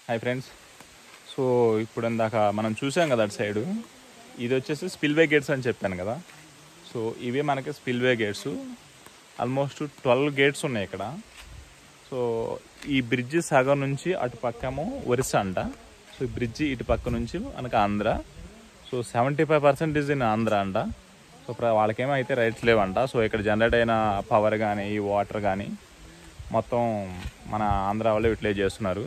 Hi friends. So ఇప్పుడు ఇందాక మనం చూసాం కదా అటు సైడు, ఇది వచ్చేసి స్పిల్వే గేట్స్ అని చెప్పాను కదా. సో ఇవే మనకి స్పిల్వే గేట్స్. ఆల్మోస్ట్ 12 గేట్స్ ఉన్నాయి ఇక్కడ. సో ఈ బ్రిడ్జి సగం నుంచి అటు పక్కమో ఒరిస్సా అంట. సో ఈ బ్రిడ్జి ఇటు పక్క నుంచి మనకు ఆంధ్ర. సో 75% ఇన్ ఆంధ్ర అంట. సో వాళ్ళకేమో అయితే రైట్స్ లేవంట. సో ఇక్కడ జనరేట్ అయిన పవర్ కానీ ఈ వాటర్ కానీ మొత్తం మన ఆంధ్ర వాళ్ళు యూటిలైజ్ చేస్తున్నారు.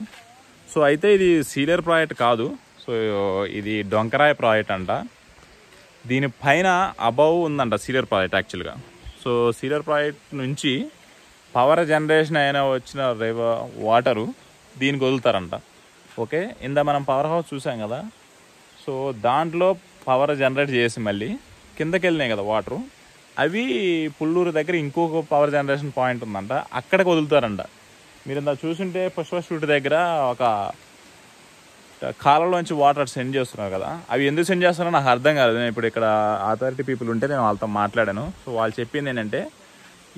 సో అయితే ఇది సీలియర్ ప్రాజెక్ట్ కాదు. సో ఇది డొంకరాయ్ ప్రాజెక్ట్ అంట. దీనిపైన అబౌవ్ ఉందంట సీలియర్ ప్రాజెక్ట్ యాక్చువల్గా. సో సీలియర్ ప్రాజెక్ట్ నుంచి పవర్ జనరేషన్ అయిన వచ్చిన వాటరు దీనికి వదులుతారంట. ఓకే, ఇందా మనం పవర్ హౌస్ చూసాం కదా. సో దాంట్లో పవర్ జనరేట్ చేసి మళ్ళీ కిందకి వెళ్ళినాయి కదా వాటరు, అవి పుల్లూరు దగ్గర ఇంకొక పవర్ జనరేషన్ పాయింట్ ఉందంట, అక్కడికి వదులుతారంట. మీరు ఇందా చూసుంటే పుష్ప షూట్ దగ్గర ఒక కాలంలోంచి వాటర్ సెండ్ చేస్తున్నారు కదా, అవి ఎందుకు సెండ్ చేస్తారో నాకు అర్థం కాలేదు. నేను ఇప్పుడు ఇక్కడ అథారిటీ పీపుల్ ఉంటే నేను వాళ్ళతో మాట్లాడాను. సో వాళ్ళు చెప్పింది ఏంటంటే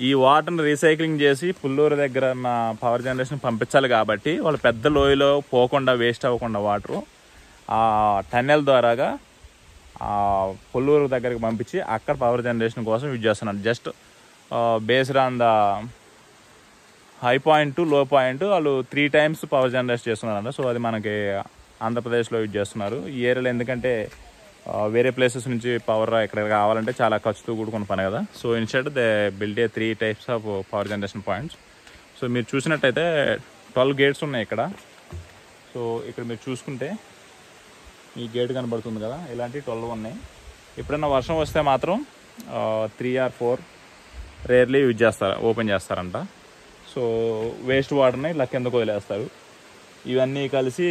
ఈ వాటర్ని రీసైక్లింగ్ చేసి పుల్లూరు దగ్గర ఉన్న పవర్ జనరేషన్ పంపించాలి కాబట్టి వాళ్ళు పెద్ద లోయలో పోకుండా వేస్ట్ అవ్వకుండా వాటరు ఆ టన్నెల్ ద్వారాగా పుల్లూరు దగ్గరికి పంపించి అక్కడ పవర్ జనరేషన్ కోసం యూజ్ చేస్తున్నారు. Just based on the high point లో పాయింట్ వాళ్ళు 3 times పవర్ జనరేట్ చేస్తున్నారంట. సో అది మనకి ఆంధ్రప్రదేశ్లో యూజ్ చేస్తున్నారు ఈ ఏరియాలో. ఎందుకంటే వేరే ప్లేసెస్ నుంచి పవర్ ఇక్కడ కావాలంటే చాలా ఖర్చుతో కూడుకున్న పని కదా. So instead they build 3 types of power generation points. So మీరు చూసినట్టయితే 12 gates ఉన్నాయి ఇక్కడ. సో ఇక్కడ మీరు చూసుకుంటే ఈ గేట్ కనబడుతుంది కదా, ఇలాంటి 12 ఉన్నాయి. ఎప్పుడైనా వర్షం వస్తే మాత్రం 3 or 4 రేర్లీ యూజ్ చేస్తారు, ఓపెన్ చేస్తారంట. సో వేస్ట్ వాటర్ని ఇలా కిందకు వదిలేస్తారు. ఇవన్నీ కలిసి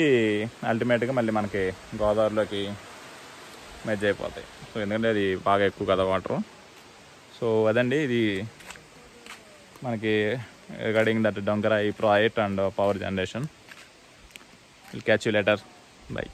అల్టిమేట్గా మళ్ళీ మనకి గోదావరిలోకి మెర్జ్ అయిపోతాయి. సో ఎందుకంటే అది బాగా ఎక్కువ కదా వాటరు. సో అదండి ఇది మనకి regarding that Donkarai project and power generation. Will catch you later. By.